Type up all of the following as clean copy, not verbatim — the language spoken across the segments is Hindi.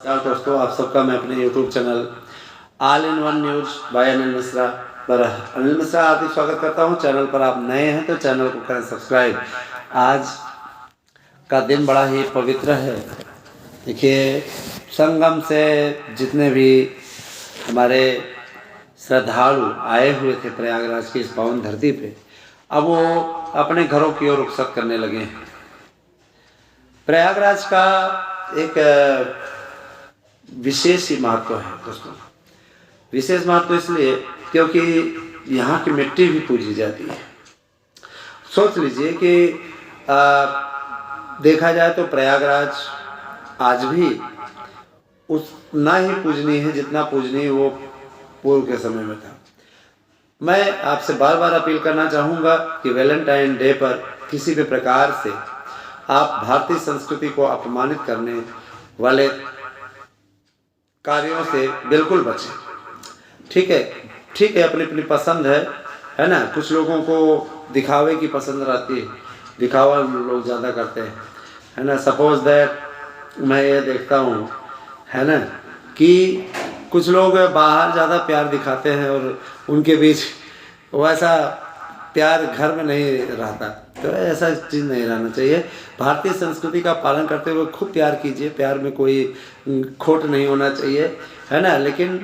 नमस्कार दोस्तों, आप सबका मैं अपने YouTube channel all in one news bye Anil Mishra पर अनिल मिश्रा हार्दिक स्वागत करता हूं। चैनल पर आप नए हैं तो चैनल को करें सब्सक्राइब। आज का दिन बड़ा ही पवित्र है। देखिए, संगम से जितने भी हमारे श्रद्धालु आए हुए थे प्रयागराज की इस पावन धरती पे, अब वो अपने घरों की ओर रुखसत करने लगे हैं। प्रयागराज का एक विशेष ही महत्व है दोस्तों। विशेष महत्व इसलिए क्योंकि यहाँ की मिट्टी भी पूजी जाती है। सोच लीजिए कि देखा जाए तो प्रयागराज आज भी उतना ही पूजनीय है जितना पूजनीय वो पूर्व के समय में था। मैं आपसे बार बार अपील करना चाहूँगा कि वैलेंटाइन डे पर किसी भी प्रकार से आप भारतीय संस्कृति को अपमानित करने वाले कार्यों से बिल्कुल बचें। ठीक है, अपनी अपनी पसंद है ना। कुछ लोगों को दिखावे की पसंद रहती है, दिखावा लोग ज़्यादा करते हैं, है ना। सपोज दैट मैं ये देखता हूँ, है ना, कि कुछ लोग बाहर ज़्यादा प्यार दिखाते हैं और उनके बीच वैसा प्यार घर में नहीं रहता। तो ऐसा चीज़ नहीं रहना चाहिए। भारतीय संस्कृति का पालन करते हुए खूब प्यार कीजिए, प्यार में कोई खोट नहीं होना चाहिए, है ना। लेकिन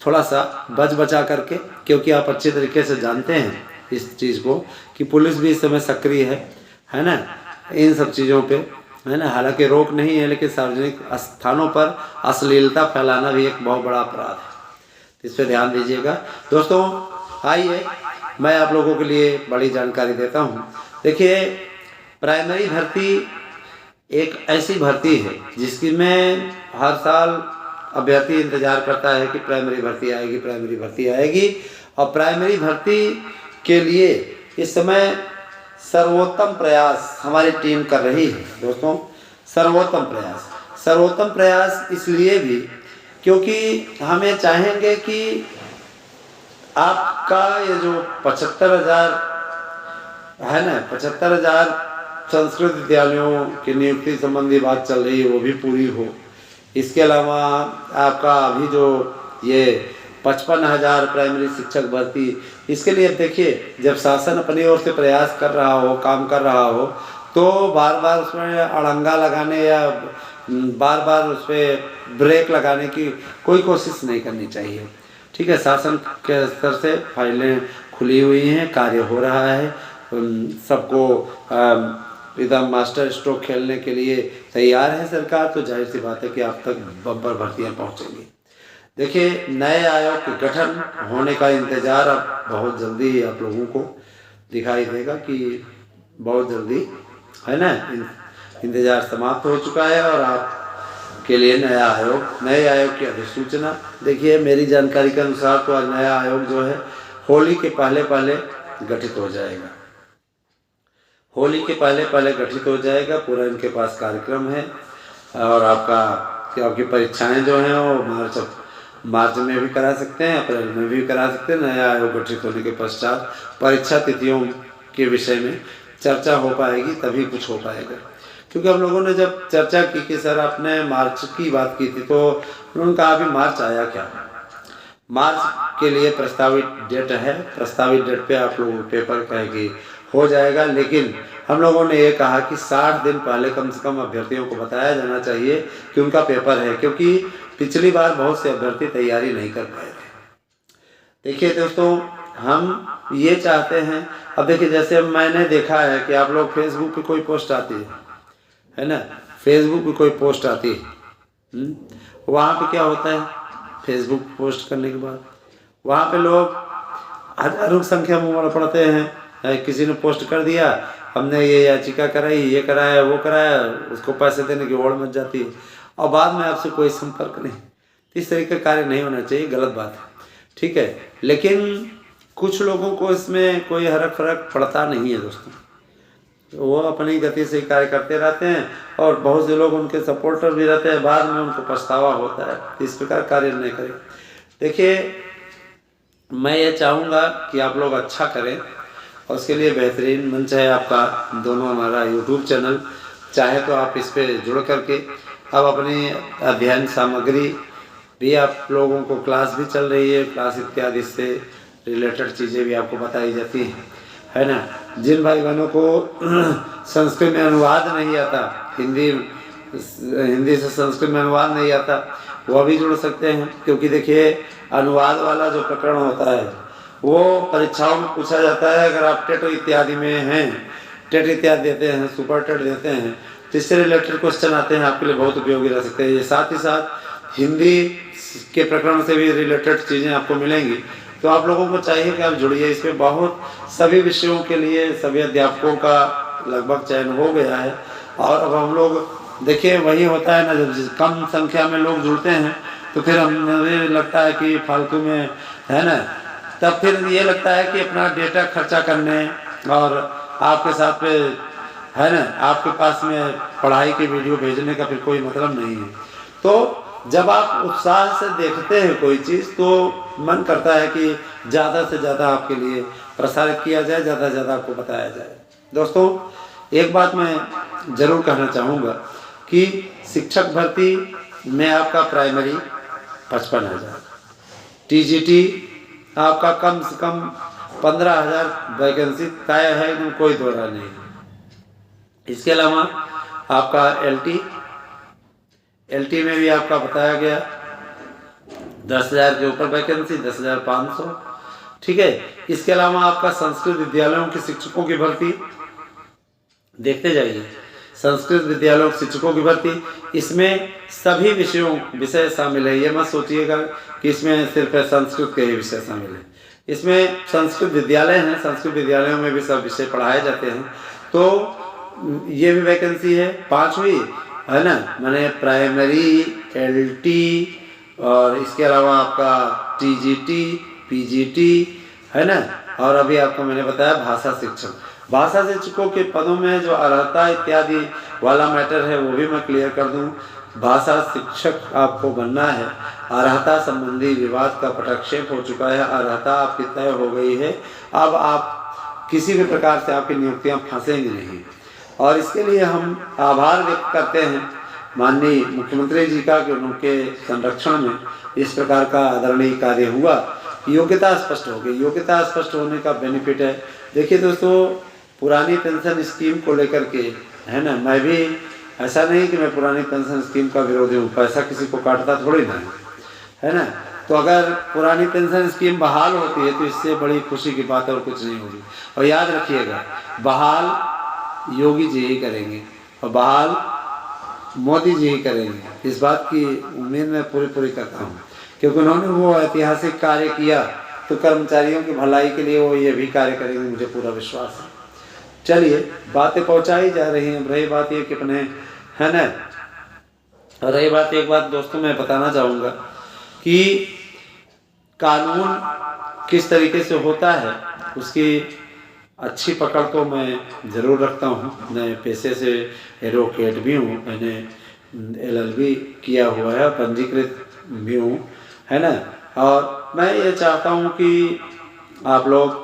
थोड़ा सा बच बचा करके, क्योंकि आप अच्छे तरीके से जानते हैं इस चीज़ को कि पुलिस भी इस समय सक्रिय है ना, इन सब चीज़ों पे, है ना। हालांकि रोक नहीं है, लेकिन सार्वजनिक स्थानों पर अश्लीलता फैलाना भी एक बहुत बड़ा अपराध है। इस पर ध्यान दीजिएगा दोस्तों। आइए मैं आप लोगों के लिए बड़ी जानकारी देता हूँ। देखिए, प्राइमरी भर्ती एक ऐसी भर्ती है जिसकी में हर साल अभ्यर्थी इंतजार करता है कि प्राइमरी भर्ती आएगी, प्राइमरी भर्ती आएगी। और प्राइमरी भर्ती के लिए इस समय सर्वोत्तम प्रयास हमारी टीम कर रही है दोस्तों। सर्वोत्तम प्रयास इसलिए भी क्योंकि हमें चाहेंगे कि आपका ये जो 75,000 है ना, 75,000 संस्कृत विद्यालयों की नियुक्ति संबंधी बात चल रही है वो भी पूरी हो। इसके अलावा आपका अभी जो ये 55,000 प्राइमरी शिक्षक भर्ती, इसके लिए देखिए, जब शासन अपनी ओर से प्रयास कर रहा हो, काम कर रहा हो, तो बार बार उसमें अड़ंगा लगाने या बार बार उस पर ब्रेक लगाने की कोई कोशिश नहीं करनी चाहिए। ठीक है, शासन के स्तर से फाइलें खुली हुई हैं, कार्य हो रहा है, सबको एकदम मास्टर स्ट्रोक खेलने के लिए तैयार है सरकार। तो जाहिर सी बात है कि आप तक बम्पर भर्तियाँ पहुँचेंगी। देखिए, नए आयोग के गठन होने का इंतज़ार अब बहुत जल्दी आप लोगों को दिखाई देगा कि बहुत जल्दी, है ना, इंतज़ार समाप्त हो चुका है और आप के लिए नए आयोग की अधिसूचना। देखिए, मेरी जानकारी के अनुसार तो आज नया आयोग जो है होली के पहले गठित हो जाएगा। पूरा इनके पास कार्यक्रम है। और आपकी परीक्षाएं जो हैं वो मार्च में भी करा सकते हैं, अप्रैल में भी करा सकते हैं। नया आयोग गठित होने के पश्चात परीक्षा तिथियों के विषय में चर्चा हो पाएगी, तभी कुछ हो पाएगा। क्योंकि हम लोगों ने जब चर्चा की कि सर आपने मार्च की बात की थी, तो उन्होंने कहा अभी मार्च आया क्या। मार्च के लिए प्रस्तावित डेट है, प्रस्तावित डेट पे आप लोगों को पेपर कहेगी हो जाएगा। लेकिन हम लोगों ने ये कहा कि 60 दिन पहले कम से कम अभ्यर्थियों को बताया जाना चाहिए कि उनका पेपर है, क्योंकि पिछली बार बहुत से अभ्यर्थी तैयारी नहीं कर पाए थे। देखिए दोस्तों, हम ये चाहते हैं, अब देखिए जैसे मैंने देखा है कि आप लोग फेसबुक पे कोई पोस्ट आती है ना, फेसबुक पे कोई पोस्ट आती है, वहाँ पे क्या होता है, फेसबुक पोस्ट करने के बाद वहाँ पे लोग हजारों संख्या में उमड़ पड़ते हैं। किसी ने पोस्ट कर दिया, हमने ये याचिका कराई, ये कराया, वो कराया, उसको पैसे देने की होड़ मच जाती है और बाद में आपसे कोई संपर्क नहीं। इस तरह का कार्य नहीं होना चाहिए, गलत बात है। ठीक है, लेकिन कुछ लोगों को इसमें कोई फर्क पड़ता नहीं है दोस्तों। वो अपनी गति से कार्य करते रहते हैं और बहुत से लोग उनके सपोर्टर भी रहते हैं, बाद में उनको पछतावा होता है। इस प्रकार कार्य नहीं करें। देखिए, मैं ये चाहूँगा कि आप लोग अच्छा करें और उसके लिए बेहतरीन मंच है आपका दोनों हमारा YouTube चैनल। चाहे तो आप इस पे जुड़ करके अब अपनी अध्ययन सामग्री भी आप लोगों को क्लास भी चल रही है, क्लास इत्यादि से रिलेटेड चीज़ें भी आपको बताई जाती हैं, है ना। जिन भाई बहनों को संस्कृत में अनुवाद नहीं आता, हिंदी से संस्कृत में अनुवाद नहीं आता, वह भी जुड़ सकते हैं, क्योंकि देखिए अनुवाद वाला जो प्रकरण होता है वो परीक्षाओं में पूछा जाता है। अगर आप टेट इत्यादि में हैं, टेट इत्यादि देते हैं, सुपर टेट देते हैं, तो इससे रिलेटेड क्वेश्चन आते हैं, आपके लिए बहुत उपयोगी रह सकते हैं। ये साथ ही साथ हिंदी के प्रकरण से भी रिलेटेड चीज़ें आपको मिलेंगी, तो आप लोगों को चाहिए कि आप जुड़िए इसमें। बहुत सभी विषयों के लिए सभी अध्यापकों का लगभग चयन हो गया है, और अब हम लोग देखिए वही होता है ना, जब कम संख्या में लोग जुड़ते हैं तो फिर हमें लगता है कि फालतू में, है ना, तब फिर ये लगता है कि अपना डेटा खर्चा करने और आपके साथ में, है ना, आपके पास में पढ़ाई की वीडियो भेजने का फिर कोई मतलब नहीं है। तो जब आप उत्साह से देखते हैं कोई चीज़ तो मन करता है कि ज़्यादा से ज़्यादा आपके लिए प्रसारित किया जाए, ज़्यादा से ज़्यादा आपको बताया जाए। दोस्तों, एक बात मैं ज़रूर कहना चाहूँगा कि शिक्षक भर्ती में आपका प्राइमरी 55,000, टीजीटी आपका कम से कम 15,000 वैकेंसी तय है, एकदम कोई दो राय नहीं। इसके अलावा आपका एलटी में भी आपका बताया गया 10,000 के ऊपर वैकेंसी, 10,500, ठीक है। इसके अलावा आपका संस्कृत विद्यालयों के शिक्षकों की भर्ती देखते जाइए, संस्कृत विद्यालयों के शिक्षकों की भर्ती, इसमें सभी विषय शामिल है। ये मत सोचिएगा कि इसमें सिर्फ संस्कृत के ही विषय शामिल है, इसमें संस्कृत विद्यालय हैं, संस्कृत विद्यालयों में भी सब विषय पढ़ाए जाते हैं। तो ये भी वैकेंसी है 5वीं, है ना, मैंने प्राइमरी, एलटी और इसके अलावा आपका टीजीटी, पीजीटी, है ना, और अभी आपको मैंने बताया भाषा शिक्षक। भाषा शिक्षकों के पदों में जो अर्हता इत्यादि वाला मैटर है वो भी मैं क्लियर कर दूं। भाषा शिक्षक आपको बनना है, अर्हता संबंधी विवाद का पटाक्षेप हो चुका है, अर्हता आपकी तय हो गई है। अब आप किसी भी प्रकार से आपकी नियुक्तियां फंसेंगी नहीं, और इसके लिए हम आभार व्यक्त करते हैं माननीय मुख्यमंत्री जी का कि उनके संरक्षण में इस प्रकार का आदरणीय कार्य हुआ। योग्यता स्पष्ट हो गई, योग्यता स्पष्ट होने का बेनिफिट है। देखिए दोस्तों, पुरानी पेंशन स्कीम को लेकर के, है ना, मैं भी ऐसा नहीं कि मैं पुरानी पेंशन स्कीम का विरोधी हूँ, पैसा किसी को काटता थोड़ी ना है ना। तो अगर पुरानी पेंशन स्कीम बहाल होती है तो इससे बड़ी खुशी की बात और कुछ नहीं होगी। और याद रखिएगा, बहाल योगी जी ही करेंगे और बहाल मोदी जी ही करेंगे, इस बात की उम्मीद मैं पूरी करता हूँ, क्योंकि उन्होंने वो ऐतिहासिक कार्य किया तो कर्मचारियों की भलाई के लिए वो ये भी कार्य करेंगे, मुझे पूरा विश्वास है। चलिए, बातें पहुंचाई जा रही हैं। रही बात ये कि अपने, है ना, रही बात, एक बात दोस्तों मैं बताना चाहूँगा कि कानून किस तरीके से होता है उसकी अच्छी पकड़ तो मैं ज़रूर रखता हूँ। मैं पेशे से एडवोकेट भी हूँ, मैंने LLB किया हुआ है, पंजीकृत भी हूँ, है ना। और मैं ये चाहता हूँ कि आप लोग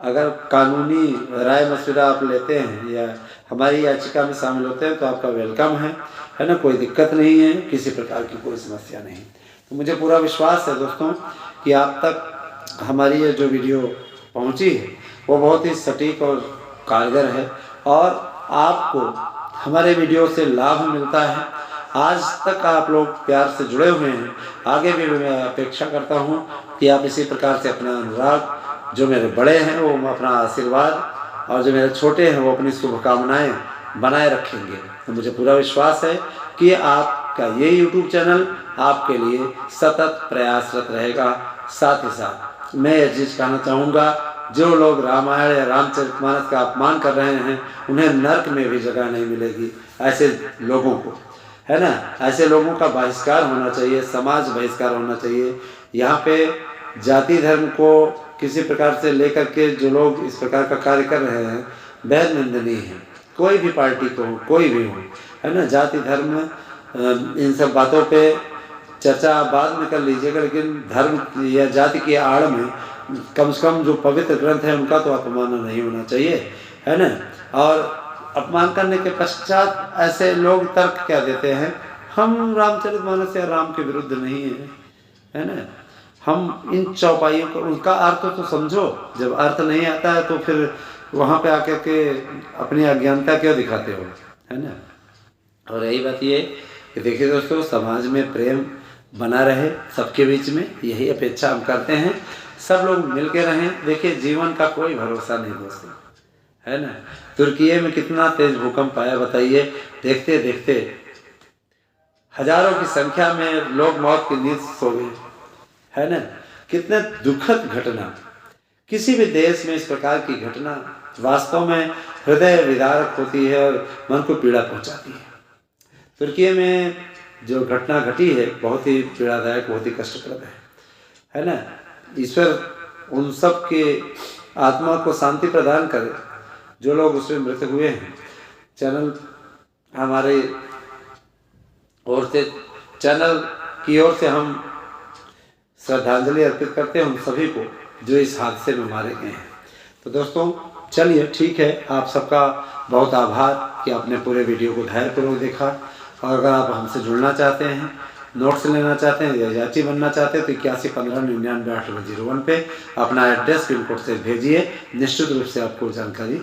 अगर कानूनी राय मशविरा आप लेते हैं या हमारी याचिका में शामिल होते हैं तो आपका वेलकम है ना, कोई दिक्कत नहीं है, किसी प्रकार की कोई समस्या नहीं। तो मुझे पूरा विश्वास है दोस्तों कि आप तक हमारी ये जो वीडियो पहुंची है वो बहुत ही सटीक और कारगर है, और आपको हमारे वीडियो से लाभ मिलता है। आज तक आप लोग प्यार से जुड़े हुए हैं, आगे भी मैं अपेक्षा करता हूं कि आप इसी प्रकार से अपना अनुराग, जो मेरे बड़े हैं वो अपना आशीर्वाद, और जो मेरे छोटे हैं वो अपनी शुभकामनाएं बनाए रखेंगे। तो मुझे पूरा विश्वास है कि आपका ये YouTube चैनल आपके लिए सतत प्रयासरत रहेगा। साथ ही साथ मैं ये चीज़ कहना चाहूँगा, जो लोग रामायण या रामचरितमानस का अपमान कर रहे हैं उन्हें नर्क में भी जगह नहीं मिलेगी। ऐसे लोगों को, है ना, ऐसे लोगों का बहिष्कार होना चाहिए, समाज बहिष्कार होना चाहिए। यहाँ पे जाति धर्म को किसी प्रकार से लेकर के जो लोग इस प्रकार का कार्य कर रहे हैं बेहद निंदनीय है। कोई भी पार्टी को, कोई भी हो, है ना, जाति धर्म इन सब बातों पे चर्चा बाद में कर लीजिएगा, लेकिन धर्म या जाति की आड़ में कम से कम जो पवित्र ग्रंथ है उनका तो अपमान नहीं होना चाहिए, है ना। और अपमान करने के पश्चात ऐसे लोग तर्क क्या देते हैं, हम रामचरितमानस या राम के विरुद्ध नहीं है, है ना। हम इन चौपाइयों को, उनका अर्थ तो समझो। जब अर्थ नहीं आता है तो फिर वहाँ पे आकर के अपनी अज्ञानता क्यों दिखाते हो, है ना। और यही बात ये कि देखिए दोस्तों, समाज में प्रेम बना रहे सबके बीच में, यही अपेक्षा हम करते हैं। सब लोग मिल के रहें। देखिए जीवन का कोई भरोसा नहीं दोस्तों, है ना। तुर्की में कितना तेज भूकंप आया बताइए। देखते देखते हजारों की संख्या में लोग मौत की नींद सो गए, है ना। कितने दुखद घटना। किसी भी देश में इस प्रकार की घटना वास्तव में हृदय विदारक होती है और मन को पीड़ा पहुंचाती है। तुर्की में जो घटना घटी है बहुत ही पीड़ादायक, बहुत ही कष्टप्रद है ना। ईश्वर उन सब के आत्मा को शांति प्रदान करे जो लोग उसमें मृत हुए हैं। चैनल हमारे ओर से, चैनल की ओर से हम श्रद्धांजलि अर्पित करते हैं उन सभी को जो इस हादसे में मारे गए हैं। तो दोस्तों चलिए ठीक है, आप सबका बहुत आभार कि आपने पूरे वीडियो को धैर्यपूर्वक देखा। और अगर आप हमसे जुड़ना चाहते हैं, नोट्स लेना चाहते हैं या यात्री बनना चाहते हैं तो 8115998001 पे अपना एड्रेस पिन कोड से भेजिए। निश्चित रूप से आपको जानकारी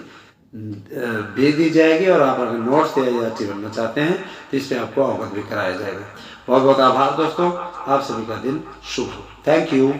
भेज दी जाएगी। और आप अगर नोट्स या यात्री बनना चाहते हैं तो इस पर आपको अवगत भी कराया जाएगा। बहुत बहुत आभार दोस्तों, आप सभी का दिन शुभ हो। Thank you.